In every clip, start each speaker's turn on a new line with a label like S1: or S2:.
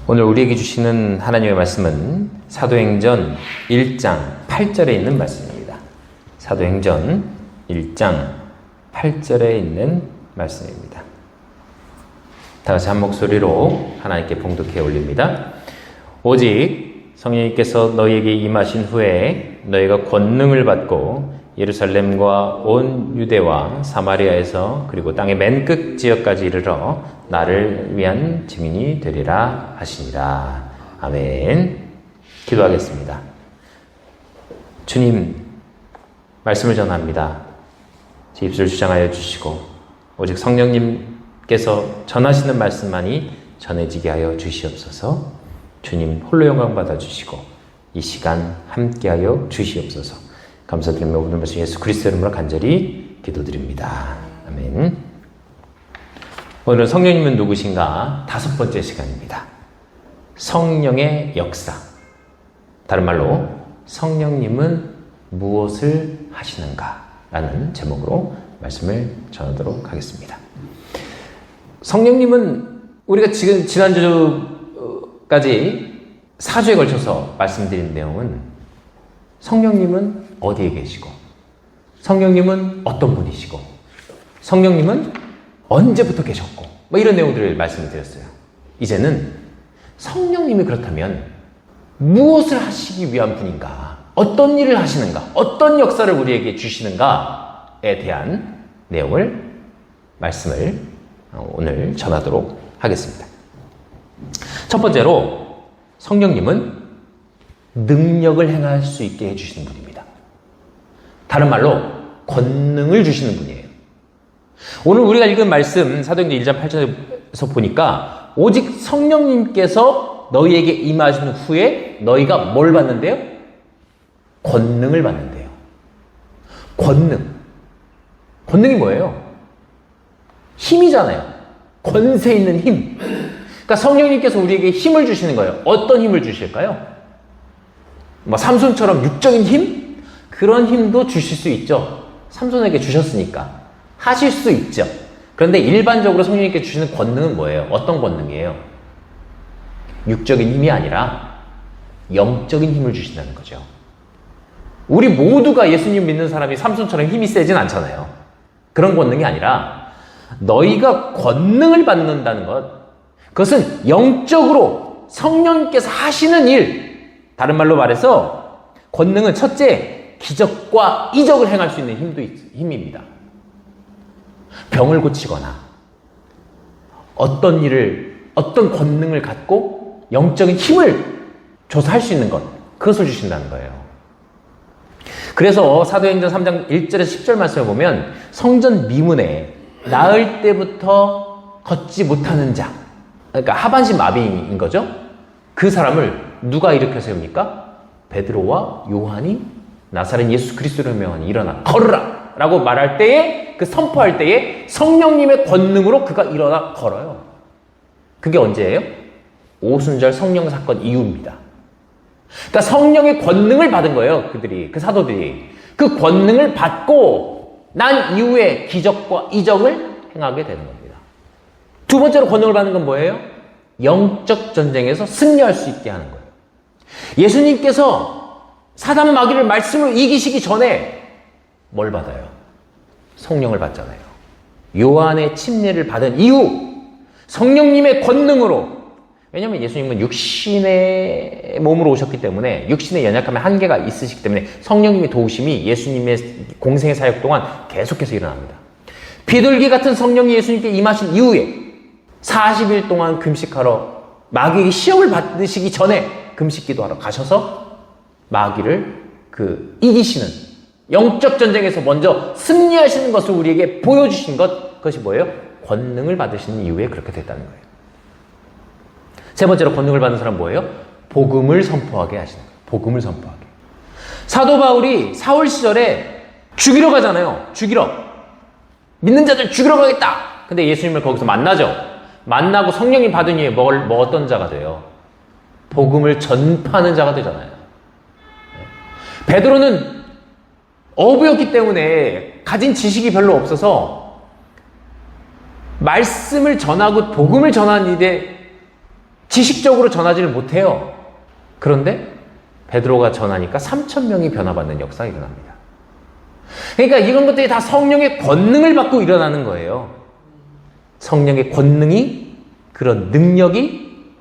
S1: 오늘 우리에게 주시는 하나님의 말씀은 사도행전 1장 8절에 있는 말씀입니다. 사도행전 1장 8절에 있는 말씀입니다. 다 같이 한 목소리로 하나님께 봉독해 올립니다. 오직 성령님께서 너희에게 임하신 후에 너희가 권능을 받고 예루살렘과 온 유대와 사마리아에서 그리고 땅의 맨 끝 지역까지 이르러 나를 위한 증인이 되리라 하시니라. 아멘. 기도하겠습니다. 주님, 말씀을 전합니다. 제 입술을 주장하여 주시고 오직 성령님께서 전하시는 말씀만이 전해지게 하여 주시옵소서. 주님 홀로 영광 받아주시고 이 시간 함께하여 주시옵소서. 감사드리며 오늘 말씀 예수 그리스도의 이름으로 간절히 기도드립니다. 아멘. 오늘은 성령님은 누구신가? 5번째 시간입니다. 성령의 역사. 다른 말로 성령님은 무엇을 하시는가? 라는 제목으로 말씀을 전하도록 하겠습니다. 성령님은 우리가 지금 지난주까지 4주에 걸쳐서 말씀드린 내용은 성령님은 어디에 계시고 성령님은 어떤 분이시고 성령님은 언제부터 계셨고 이런 내용들을 말씀을 드렸어요. 이제는 성령님이 그렇다면 무엇을 하시기 위한 분인가, 어떤 일을 하시는가, 어떤 역사를 우리에게 주시는가에 대한 내용을 말씀을 오늘 전하도록 하겠습니다. 첫 번째로 성령님은 능력을 행할 수 있게 해주시는 분입니다. 다른 말로 권능을 주시는 분이에요. 오늘 우리가 읽은 말씀 사도행전 1장 8절에서 보니까 오직 성령님께서 너희에게 임하신 후에 너희가 뭘 받는데요? 권능을 받는데요. 권능이 뭐예요? 힘이잖아요. 권세 있는 힘. 그러니까 성령님께서 우리에게 힘을 주시는 거예요. 어떤 힘을 주실까요? 삼손처럼 육적인 힘? 그런 힘도 주실 수 있죠. 삼손에게 주셨으니까 하실 수 있죠. 그런데 일반적으로 성령님께 주시는 권능은 뭐예요? 어떤 권능이에요? 육적인 힘이 아니라 영적인 힘을 주신다는 거죠. 우리 모두가 예수님 믿는 사람이 삼손처럼 힘이 세진 않잖아요. 그런 권능이 아니라 너희가 권능을 받는다는 것, 그것은 영적으로 성령님께서 하시는 일, 다른 말로 말해서 권능은 첫째, 기적과 이적을 행할 수 있는 힘입니다. 병을 고치거나 어떤 일을, 어떤 권능을 갖고 영적인 힘을 줘서 할 수 있는 것, 그것을 주신다는 거예요. 그래서 사도행전 3장 1절에서 10절 말씀을 보면 성전 미문에 나을 때부터 걷지 못하는 자, 그러니까 하반신 마비인 거죠. 그 사람을 누가 일으켜 세웁니까? 베드로와 요한이 나사렛 예수 그리스도를 명하니 일어나 걸으라 라고 말할 때에, 그 선포할 때에 성령님의 권능으로 그가 일어나 걸어요. 그게 언제예요? 오순절 성령 사건 이후입니다. 그러니까 성령의 권능을 받은 거예요. 그들이, 그 사도들이. 그 권능을 받고 난 이후에 기적과 이적을 행하게 되는 겁니다. 두 번째로 권능을 받는 건 뭐예요? 영적 전쟁에서 승리할 수 있게 하는 거예요. 예수님께서 사단 마귀를 말씀으로 이기시기 전에 뭘 받아요? 성령을 받잖아요. 요한의 침례를 받은 이후 성령님의 권능으로, 왜냐하면 예수님은 육신의 몸으로 오셨기 때문에 육신의 연약함에 한계가 있으시기 때문에 성령님의 도우심이 예수님의 공생의 사역 동안 계속해서 일어납니다. 비둘기 같은 성령이 예수님께 임하신 이후에 40일 동안 금식하러 마귀의 시험을 받으시기 전에 금식 기도하러 가셔서 마귀를 이기시는 영적 전쟁에서 먼저 승리하시는 것을 우리에게 보여주신 것, 그것이 뭐예요? 권능을 받으시는 이후에 그렇게 됐다는 거예요. 세 번째로 권능을 받는 사람은 뭐예요? 복음을 선포하게 하시는 거예요. 복음을 선포하게. 사도 바울이 사울 시절에 죽이러 가잖아요. 죽이러. 믿는 자들 죽이러 가겠다. 근데 예수님을 거기서 만나죠. 만나고 성령님 받은 이후에 어떤 자가 돼요? 복음을 전파하는 자가 되잖아요. 베드로는 어부였기 때문에 가진 지식이 별로 없어서 말씀을 전하고 복음을 전하는 일에 지식적으로 전하지를 못해요. 그런데 베드로가 전하니까 3,000명이 변화받는 역사가 일어납니다. 그러니까 이런 것들이 다 성령의 권능을 받고 일어나는 거예요. 성령의 권능이, 그런 능력이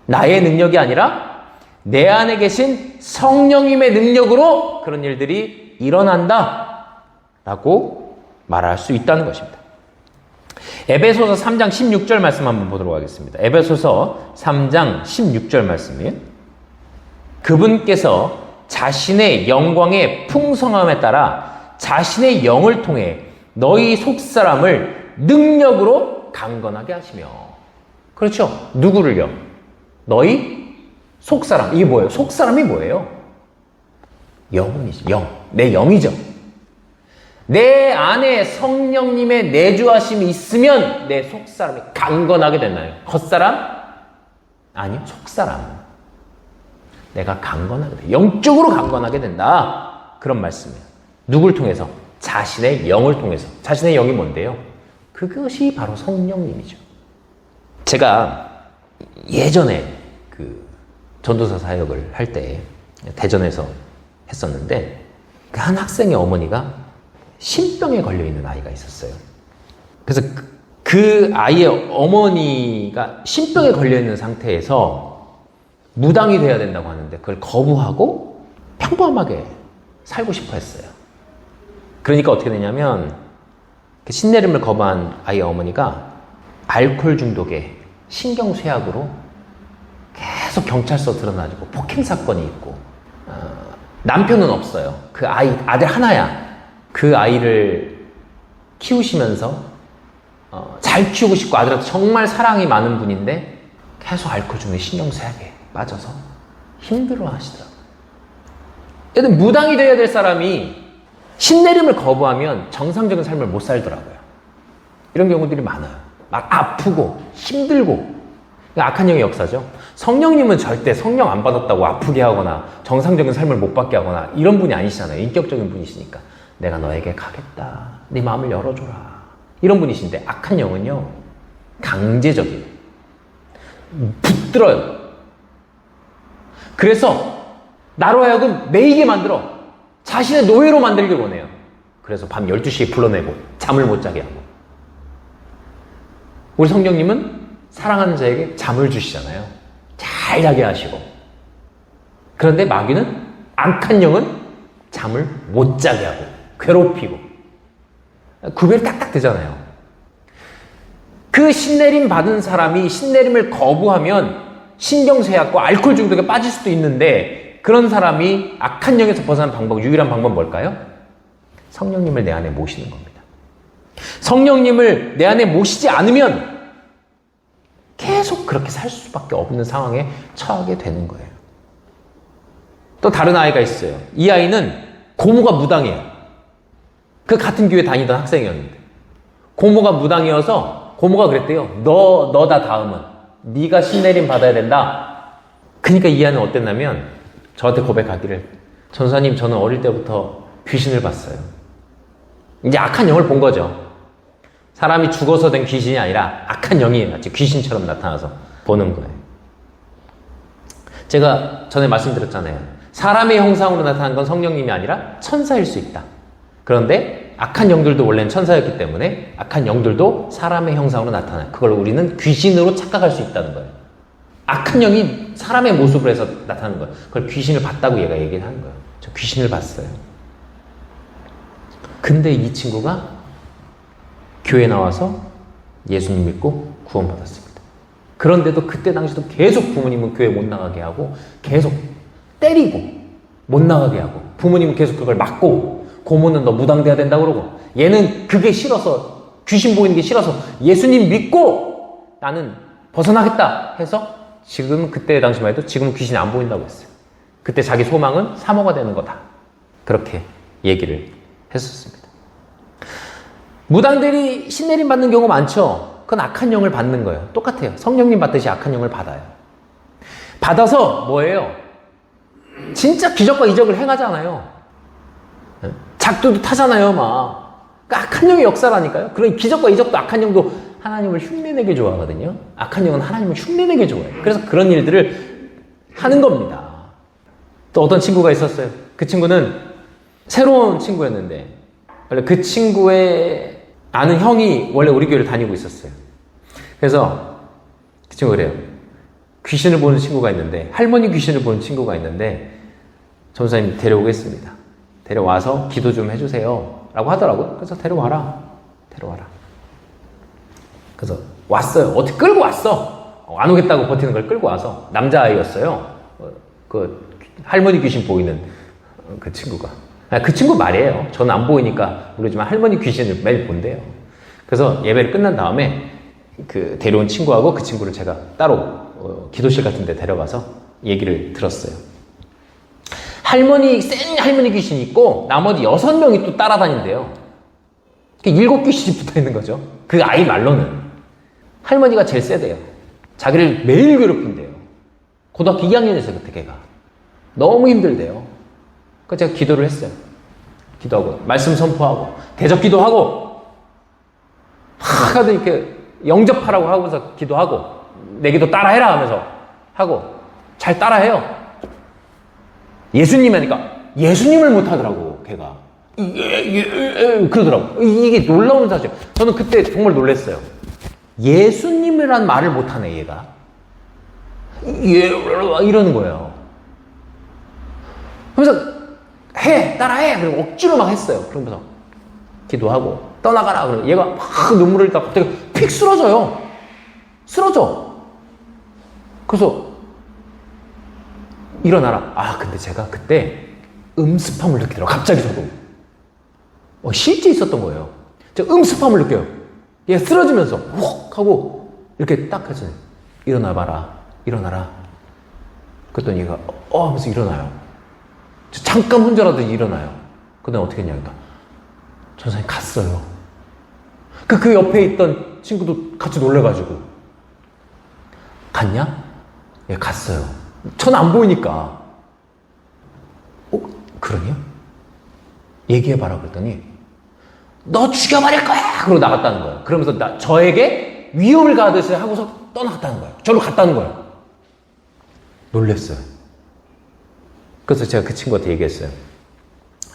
S1: 나의 능력이 아니라 내 안에 계신 성령님의 능력으로 그런 일들이 일어난다 라고 말할 수 있다는 것입니다. 에베소서 3장 16절 말씀 한번 보도록 하겠습니다. 에베소서 3장 16절 말씀이 그분께서 자신의 영광의 풍성함에 따라 자신의 영을 통해 너희 속사람을 능력으로 강건하게 하시며. 그렇죠? 누구를요? 너희 속사람. 이게 뭐예요? 속사람이 뭐예요? 영혼이죠. 영. 내 영이죠. 내 안에 성령님의 내주하심이 있으면 내 속사람이 강건하게 된다요. 겉사람? 아니요. 속사람. 내가 강건하게 돼. 영적으로 강건하게 된다. 그런 말씀이에요. 누굴 통해서? 자신의 영을 통해서. 자신의 영이 뭔데요? 그것이 바로 성령님이죠. 제가 예전에 그 전도사 사역을 할 때 대전에서 했었는데 그 한 학생의 어머니가 신병에 걸려있는 아이가 있었어요. 그래서 그 아이의 어머니가 신병에 걸려있는 상태에서 무당이 돼야 된다고 하는데 그걸 거부하고 평범하게 살고 싶어 했어요. 그러니까 어떻게 되냐면 그 신내림을 거부한 아이의 어머니가 알코올 중독에 신경쇠약으로 계속 경찰서 드러나지고 폭행 사건이 있고 남편은 없어요. 그 아들 하나야. 그 아이를 키우시면서 잘 키우고 싶고 아들한테 정말 사랑이 많은 분인데 계속 알코올 중독에 신경쇠약에 빠져서 힘들어 하시더라고요. 얘들 무당이 되어야 될 사람이 신내림을 거부하면 정상적인 삶을 못 살더라고요. 이런 경우들이 많아요. 막 아프고 힘들고. 악한 영의 역사죠. 성령님은 절대 성령 안 받았다고 아프게 하거나 정상적인 삶을 못 받게 하거나 이런 분이 아니시잖아요. 인격적인 분이시니까. 내가 너에게 가겠다. 네 마음을 열어줘라. 이런 분이신데 악한 영은요. 강제적이에요. 붙들어요. 그래서 나로 하여금 매이게 만들어 자신의 노예로 만들길 원해요. 그래서 밤 12시에 불러내고 잠을 못 자게 하고. 우리 성령님은 사랑하는 자에게 잠을 주시잖아요. 잘 자게 하시고. 그런데 마귀는, 악한 영은 잠을 못 자게 하고 괴롭히고. 구별이 딱딱 되잖아요. 그 신내림 받은 사람이 신내림을 거부하면 신경쇠약과 알코올 중독에 빠질 수도 있는데 그런 사람이 악한 영에서 벗어나는 방법, 유일한 방법은 뭘까요? 성령님을 내 안에 모시는 겁니다. 성령님을 내 안에 모시지 않으면 계속 그렇게 살 수밖에 없는 상황에 처하게 되는 거예요. 또 다른 아이가 있어요. 이 아이는 고모가 무당이에요. 그 같은 교회 다니던 학생이었는데 고모가 무당이어서 고모가 그랬대요. 너다 다음은. 네가 신내림 받아야 된다. 그러니까 이 아이는 어땠냐면 저한테 고백하기를 전사님 저는 어릴 때부터 귀신을 봤어요. 이제 악한 영을 본 거죠. 사람이 죽어서 된 귀신이 아니라 악한 영이 마치 귀신처럼 나타나서 보는 거예요. 제가 전에 말씀드렸잖아요. 사람의 형상으로 나타난 건 성령님이 아니라 천사일 수 있다. 그런데 악한 영들도 원래는 천사였기 때문에 악한 영들도 사람의 형상으로 나타나요. 그걸 우리는 귀신으로 착각할 수 있다는 거예요. 악한 영이 사람의 모습으로 해서 나타나는 거예요. 그걸 귀신을 봤다고 얘가 얘기를 하는 거예요. 저 귀신을 봤어요. 근데 이 친구가 교회 나와서 예수님 믿고 구원받았습니다. 그런데도 그때 당시도 계속 부모님은 교회 못 나가게 하고 계속 때리고 못 나가게 하고 부모님은 계속 그걸 막고 고모는 너 무당돼야 된다고 그러고 얘는 그게 싫어서 귀신 보이는 게 싫어서 예수님 믿고 나는 벗어나겠다 해서 지금 그때 당시만 해도 지금은 귀신이 안 보인다고 했어요. 그때 자기 소망은 사모가 되는 거다. 그렇게 얘기를 했었습니다. 무당들이 신내림 받는 경우 많죠. 그건 악한 영을 받는 거예요. 똑같아요. 성령님 받듯이 악한 영을 받아요. 받아서 뭐예요? 진짜 기적과 이적을 행하잖아요. 작두도 타잖아요, 막. 그러니까 악한 영의 역사라니까요. 그런 기적과 이적도 악한 영도 하나님을 흉내내게 좋아하거든요. 악한 영은 하나님을 흉내내게 좋아해요. 그래서 그런 일들을 하는 겁니다. 또 어떤 친구가 있었어요. 그 친구는 새로운 친구였는데 원래 그 친구의 아는 형이 원래 우리 교회를 다니고 있었어요. 그래서 그 친구가 그래요. 귀신을 보는 친구가 있는데, 할머니 귀신을 보는 친구가 있는데 전도사님 데려오겠습니다. 데려와서 기도 좀 해주세요 라고 하더라고요. 그래서 데려와라. 그래서 왔어요. 어떻게 끌고 왔어. 안 오겠다고 버티는 걸 끌고 와서. 남자아이였어요. 그 할머니 귀신 보이는 그 친구가. 그 친구 말이에요. 저는 안 보이니까 모르지만 할머니 귀신을 매일 본대요. 그래서 예배를 끝난 다음에 그 데려온 친구하고 그 친구를 제가 따로 기도실 같은 데 데려가서 얘기를 들었어요. 센 할머니 귀신이 있고 나머지 6명이 또 따라다닌대요. 7 귀신이 붙어 있는 거죠. 그 아이 말로는. 할머니가 제일 세대요. 자기를 매일 괴롭힌대요. 고등학교 2학년에서 그때 걔가. 너무 힘들대요. 그래서 제가 기도를 했어요. 기도하고, 말씀 선포하고, 대적 기도하고, 하도 이렇게 영접하라고 하고서 기도하고, 내 기도 따라해라 하면서 하고, 잘 따라해요. 예수님 하니까, 예수님을 못하더라고, 걔가. 그러더라고. 이게 놀라운 사실. 저는 그때 정말 놀랐어요. 예수님이란 말을 못하네, 얘가. 이러는 거예요. 그러면서 따라해. 그리고 억지로 막 했어요. 그러면서 기도하고 떠나가라. 그러면 얘가 막 눈물을 흘리다가 갑자기 픽 쓰러져요. 그래서 일어나라. 근데 제가 그때 음습함을 느끼더라고요. 갑자기 저도. 실제 있었던 거예요. 제가 음습함을 느껴요. 얘 쓰러지면서 훅 하고 이렇게 딱 해서 일어나라. 그랬더니 얘가 하면서 일어나요. 잠깐 혼자라도 일어나요. 그 다음에 어떻게 했냐니까 전사님 갔어요. 그 옆에 있던 친구도 같이 놀래가지고 갔냐? 예, 갔어요. 전 안 보이니까. 그러냐? 얘기해봐라 그랬더니 너 죽여버릴 거야! 그러고 나갔다는 거예요. 그러면서 저에게 위험을 가하듯이 하고서 떠나갔다는 거예요. 저로 갔다는 거예요. 놀랬어요. 그래서 제가 그 친구한테 얘기했어요.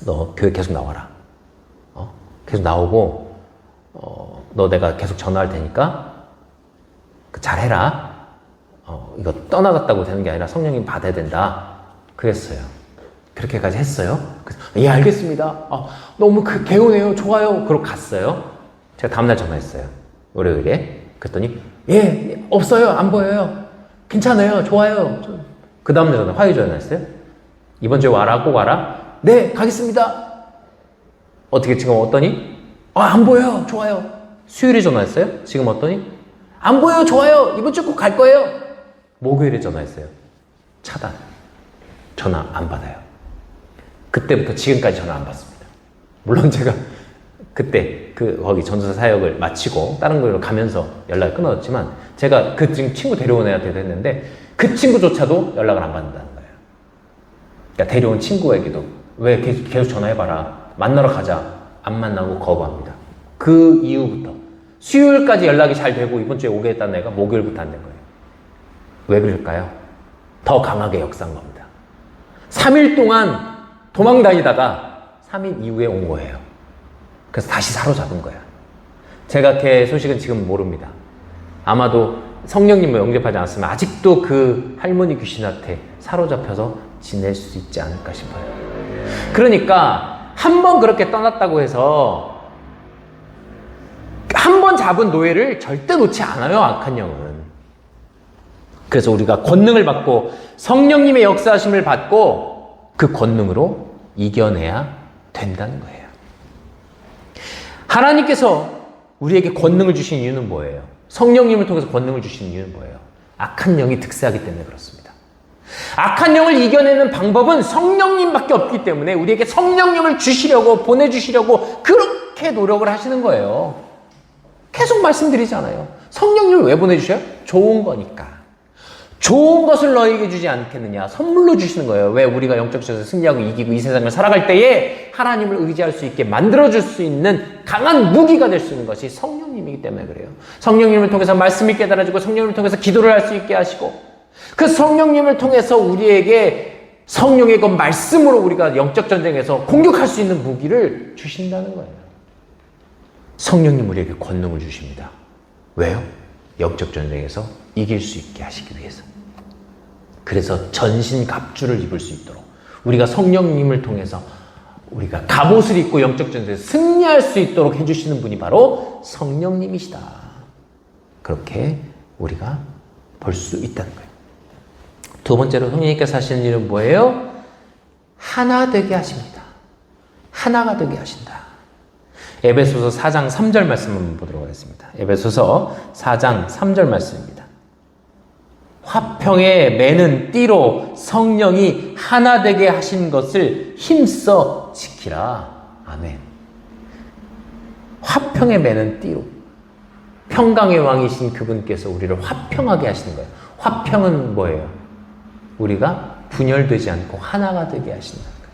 S1: 너 교회 계속 나와라. 계속 나오고, 너 내가 계속 전화할 테니까, 잘해라. 이거 떠나갔다고 되는 게 아니라 성령님 받아야 된다. 그랬어요. 그렇게까지 했어요. 그래서, 예, 알겠습니다. 너무 개운해요. 좋아요. 그러고 갔어요. 제가 다음날 전화했어요. 월요일에. 그랬더니, 예, 없어요. 안 보여요. 괜찮아요. 좋아요. 그 다음날 전화, 화요일 전화했어요. 이번 주에 와라, 꼭 와라. 네, 가겠습니다. 어떻게 지금 왔더니, 안 보여요. 좋아요. 수요일에 전화했어요. 지금 왔더니, 안 보여요. 좋아요. 이번 주에 꼭 갈 거예요. 목요일에 전화했어요. 차단. 전화 안 받아요. 그때부터 지금까지 전화 안 받습니다. 물론 제가 그때 거기 전도사 사역을 마치고 다른 걸로 가면서 연락을 끊었지만 제가 그 친구 데려온 애한테도 했는데 그 친구조차도 연락을 안 받는다는 거예요. 그러니까 데려온 친구에게도 왜 계속 전화해봐라. 만나러 가자. 안 만나고 거부합니다. 그 이후부터 수요일까지 연락이 잘 되고 이번 주에 오겠다는 애가 목요일부터 안 된 거예요. 왜 그럴까요? 더 강하게 역사한 겁니다. 3일 동안 도망 다니다가 3일 이후에 온 거예요. 그래서 다시 사로잡은 거야. 제가 걔 소식은 지금 모릅니다. 아마도 성령님을 영접하지 않았으면 아직도 그 할머니 귀신한테 사로잡혀서 지낼 수 있지 않을까 싶어요. 그러니까 한 번 그렇게 떠났다고 해서 한 번 잡은 노예를 절대 놓지 않아요, 악한 영은. 그래서 우리가 권능을 받고 성령님의 역사하심을 받고 그 권능으로 이겨내야 된다는 거예요. 하나님께서 우리에게 권능을 주신 이유는 뭐예요? 성령님을 통해서 권능을 주신 이유는 뭐예요? 악한 영이 득세하기 때문에 그렇습니다. 악한 영을 이겨내는 방법은 성령님밖에 없기 때문에 우리에게 성령님을 주시려고 보내주시려고 그렇게 노력을 하시는 거예요. 계속 말씀드리잖아요. 성령님을 왜 보내주셔요? 좋은 거니까. 좋은 것을 너에게 주지 않겠느냐. 선물로 주시는 거예요. 왜? 우리가 영적 세상에서 승리하고 이기고 이 세상을 살아갈 때에 하나님을 의지할 수 있게 만들어줄 수 있는 강한 무기가 될 수 있는 것이 성령님이기 때문에 그래요. 성령님을 통해서 말씀이 깨달아지고 성령님을 통해서 기도를 할 수 있게 하시고 그 성령님을 통해서 우리에게 성령의 그 말씀으로 우리가 영적 전쟁에서 공격할 수 있는 무기를 주신다는 거예요. 성령님 우리에게 권능을 주십니다. 왜요? 영적 전쟁에서 이길 수 있게 하시기 위해서. 그래서 전신갑주를 입을 수 있도록 우리가 성령님을 통해서 우리가 갑옷을 입고 영적 전쟁에서 승리할 수 있도록 해주시는 분이 바로 성령님이시다. 그렇게 우리가 볼 수 있다는 거예요. 두 번째로 성령님께서 하시는 일은 뭐예요? 하나 되게 하십니다. 하나가 되게 하신다. 에베소서 4장 3절 말씀 한번 보도록 하겠습니다. 에베소서 4장 3절 말씀입니다. 화평에 매는 띠로 성령이 하나 되게 하신 것을 힘써 지키라. 아멘. 화평에 매는 띠로. 평강의 왕이신 그분께서 우리를 화평하게 하시는 거예요. 화평은 뭐예요? 우리가 분열되지 않고 하나가 되게 하신다는 거예요.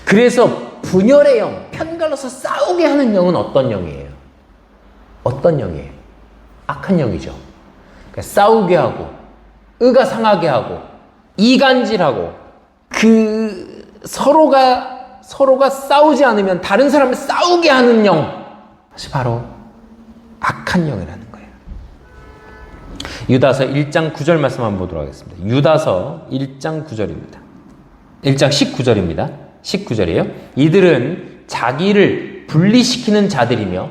S1: 그래서 분열의 영, 편갈라서 싸우게 하는 영은 어떤 영이에요? 어떤 영이에요? 악한 영이죠. 그러니까 싸우게 하고, 의가 상하게 하고, 이간질하고, 서로가 싸우지 않으면 다른 사람을 싸우게 하는 영, 그것이 바로 악한 영이라는 거예요. 유다서 1장 9절 말씀 한번 보도록 하겠습니다. 유다서 1장 9절입니다. 1장 19절입니다. 19절이에요. 이들은 자기를 분리시키는 자들이며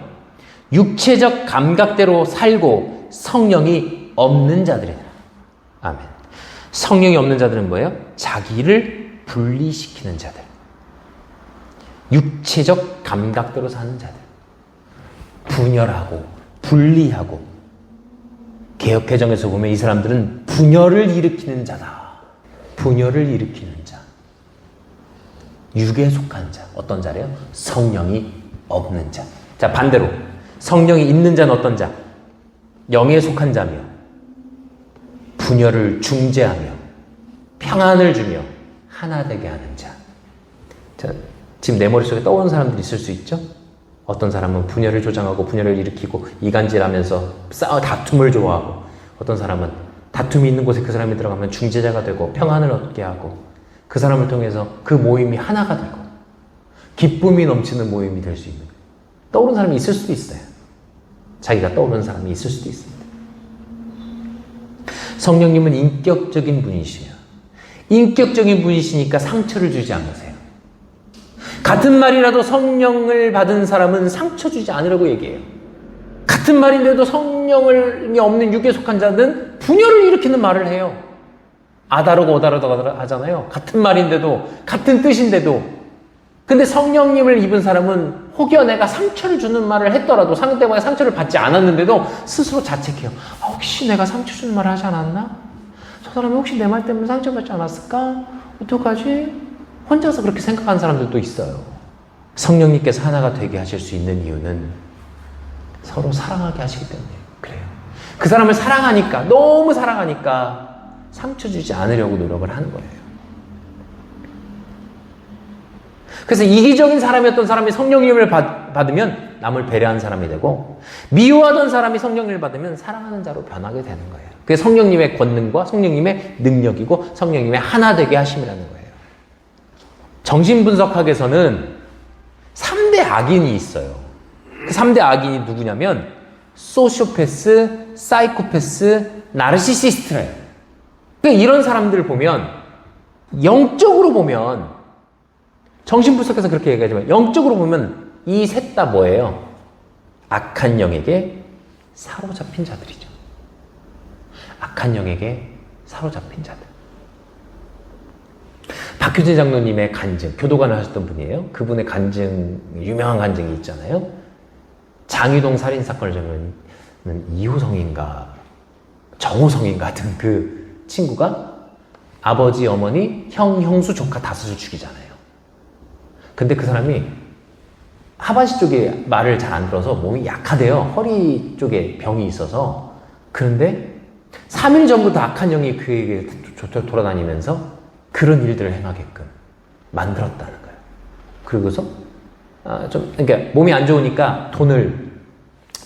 S1: 육체적 감각대로 살고 성령이 없는 자들이다. 아멘. 성령이 없는 자들은 뭐예요? 자기를 분리시키는 자들. 육체적 감각대로 사는 자들. 분열하고 분리하고. 개역개정에서 보면 이 사람들은 분열을 일으키는 자다. 분열을 일으키는 자. 육에 속한 자. 어떤 자래요? 성령이 없는 자. 자, 반대로 성령이 있는 자는 어떤 자? 영에 속한 자며 분열을 중재하며 평안을 주며 하나 되게 하는 자. 자, 지금 내 머릿속에 떠오르는 사람들이 있을 수 있죠? 어떤 사람은 분열을 조장하고 분열을 일으키고 이간질하면서 다툼을 좋아하고, 어떤 사람은 다툼이 있는 곳에 그 사람이 들어가면 중재자가 되고 평안을 얻게 하고, 그 사람을 통해서 그 모임이 하나가 되고 기쁨이 넘치는 모임이 될 수 있는 거예요. 떠오르는 사람이 있을 수도 있어요. 자기가 떠오르는 사람이 있을 수도 있습니다. 성령님은 인격적인 분이시에요. 인격적인 분이시니까 상처를 주지 않으세요. 같은 말이라도 성령을 받은 사람은 상처 주지 않으려고 얘기해요. 같은 말인데도 성령이 없는 육에 속한 자는 분열을 일으키는 말을 해요. 아다르고 어다르고 하잖아요. 같은 말인데도, 같은 뜻인데도. 근데 성령님을 입은 사람은 혹여 내가 상처를 주는 말을 했더라도, 상대방의 상처를 받지 않았는데도 스스로 자책해요. 혹시 내가 상처 주는 말을 하지 않았나? 저 사람이 혹시 내 말 때문에 상처받지 않았을까? 어떡하지? 혼자서 그렇게 생각하는 사람들도 있어요. 성령님께서 하나가 되게 하실 수 있는 이유는 서로 사랑하게 하시기 때문에 그래요. 그 사람을 사랑하니까, 너무 사랑하니까 상처 주지 않으려고 노력을 하는 거예요. 그래서 이기적인 사람이었던 사람이 성령님을 받으면 남을 배려하는 사람이 되고, 미워하던 사람이 성령님을 받으면 사랑하는 자로 변하게 되는 거예요. 그게 성령님의 권능과 성령님의 능력이고 성령님의 하나 되게 하심이라는 거예요. 정신분석학에서는 3대 악인이 있어요. 그 3대 악인이 누구냐면 소시오패스, 사이코패스, 나르시시스트래요. 그러니까 이런 사람들을 보면, 영적으로 보면, 정신분석에서 그렇게 얘기하지만 영적으로 보면 이 셋 다 뭐예요? 악한 영에게 사로잡힌 자들이죠. 악한 영에게 사로잡힌 자들. 박효진 장로님의 간증, 교도관을 하셨던 분이에요. 그분의 간증, 유명한 간증이 있잖아요. 장유동 살인사건을 저는 이호성인가 정호성인가 하여튼 그 친구가 아버지, 어머니, 형, 형수, 조카 5을 죽이잖아요. 근데 그 사람이 하반신 쪽에 말을 잘 안 들어서 몸이 약하대요. 허리 쪽에 병이 있어서. 그런데 3일 전부터 악한 영이 그에게 돌아다니면서 그런 일들을 행하게끔 만들었다는 거예요. 그리고서 그러니까 몸이 안 좋으니까 돈을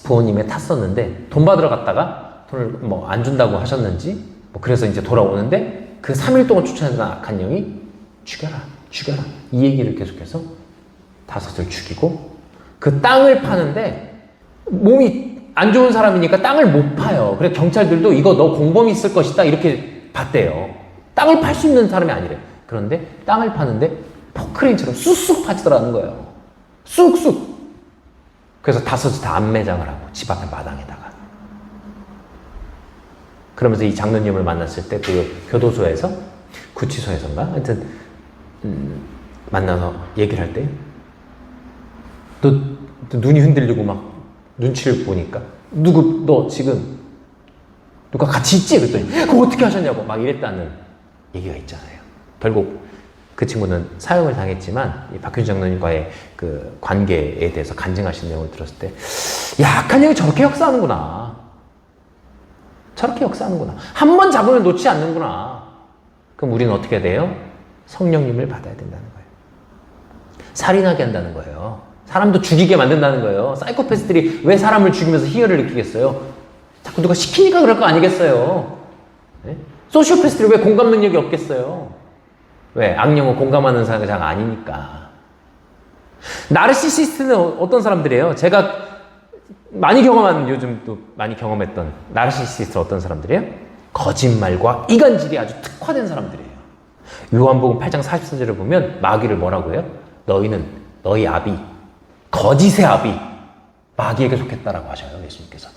S1: 부모님에 탔었는데 돈 받으러 갔다가 돈을 뭐 안 준다고 하셨는지 뭐 그래서 이제 돌아오는데 그 3일 동안 쫓아내던 악한 영이 죽여라 이 얘기를 계속해서 5을 죽이고 그 땅을 파는데 몸이 안 좋은 사람이니까 땅을 못 파요. 그래서 경찰들도 이거 너 공범이 있을 것이다 이렇게 봤대요. 땅을 팔 수 있는 사람이 아니래. 그런데 땅을 파는데 포크레인처럼 쑥쑥 파지더라는 거예요. 쑥쑥. 그래서 5을 다 안매장을 하고 집 앞에 마당에다가. 그러면서 이 장로님을 만났을 때 그 교도소에서 구치소에서인가 하여튼 만나서 얘기를 할 때 너 눈이 흔들리고 막 눈치를 보니까 너 지금 누가 같이 있지? 그랬더니 그거 어떻게 하셨냐고 막 이랬다는 얘기가 있잖아요. 결국 그 친구는 사형을 당했지만 이 박효준 장로님과의 그 관계에 대해서 간증하신 내용을 들었을 때 야, 악한 영이 저렇게 역사하는구나. 저렇게 역사하는구나. 한 번 잡으면 놓지 않는구나. 그럼 우리는 어떻게 돼요? 성령님을 받아야 된다는 거예요. 살인하게 한다는 거예요. 사람도 죽이게 만든다는 거예요. 사이코패스들이 왜 사람을 죽이면서 희열을 느끼겠어요? 자꾸 누가 시키니까 그럴 거 아니겠어요? 네? 소시오패스들이 왜 공감 능력이 없겠어요? 왜? 악령은 공감하는 사람이 아니니까. 나르시시스트는 어떤 사람들이에요? 제가 많이 경험한, 요즘 또 많이 경험했던 나르시시스트 어떤 사람들이에요? 거짓말과 이간질이 아주 특화된 사람들이에요. 요한복음 8장 44절을 보면 마귀를 뭐라고 해요? 너희는 너희 아비, 거짓의 아비, 마귀에게 속했다라고 하셔요, 예수님께서.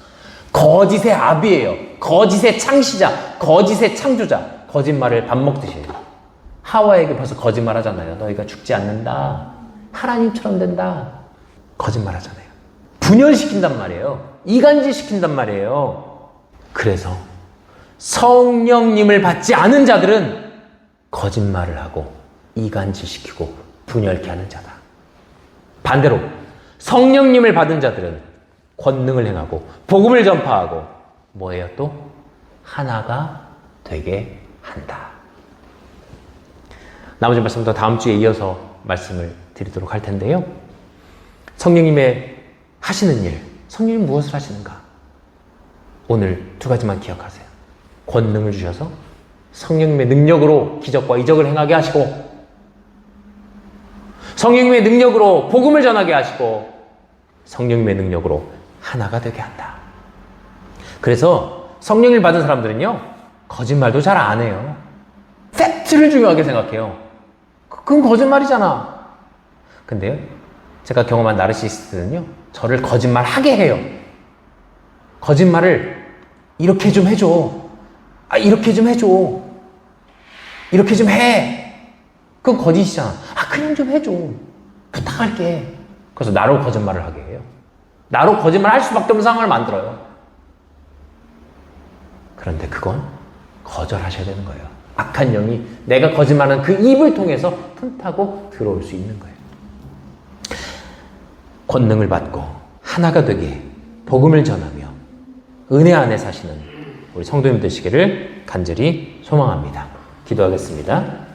S1: 거짓의 아비예요. 거짓의 창시자, 거짓의 창조자, 거짓말을 밥 먹듯이 해요. 하와에게 벌써 거짓말 하잖아요. 너희가 죽지 않는다. 하나님처럼 된다. 거짓말 하잖아요. 분열시킨단 말이에요. 이간질 시킨단 말이에요. 그래서 성령님을 받지 않은 자들은 거짓말을 하고 이간질 시키고 분열케 하는 자다. 반대로 성령님을 받은 자들은 권능을 행하고 복음을 전파하고 뭐예요 또? 하나가 되게 한다. 나머지 말씀도 다음 주에 이어서 말씀을 드리도록 할 텐데요. 성령님의 하시는 일, 성령님 무엇을 하시는가? 오늘 2가지만 기억하세요. 권능을 주셔서 성령님의 능력으로 기적과 이적을 행하게 하시고, 성령님의 능력으로 복음을 전하게 하시고, 성령님의 능력으로 하나가 되게 한다. 그래서 성령을 받은 사람들은요, 거짓말도 잘 안 해요. 팩트를 중요하게 생각해요. 그건 거짓말이잖아. 근데요, 제가 경험한 나르시시스트는요, 저를 거짓말하게 해요. 거짓말을 이렇게 좀 해줘. 아, 이렇게 좀 해줘. 이렇게 좀 해. 그건 거짓이잖아. 아, 그냥 좀 해줘. 부탁할게. 그래서 나로 거짓말을 하게 해요. 나로 거짓말 할 수밖에 없는 상황을 만들어요. 그런데 그건 거절하셔야 되는 거예요. 악한 영이 내가 거짓말하는 그 입을 통해서 틈타고 들어올 수 있는 거예요. 권능을 받고 하나가 되게 복음을 전하며 은혜 안에 사시는 우리 성도님 되시기를 간절히 소망합니다. 기도하겠습니다.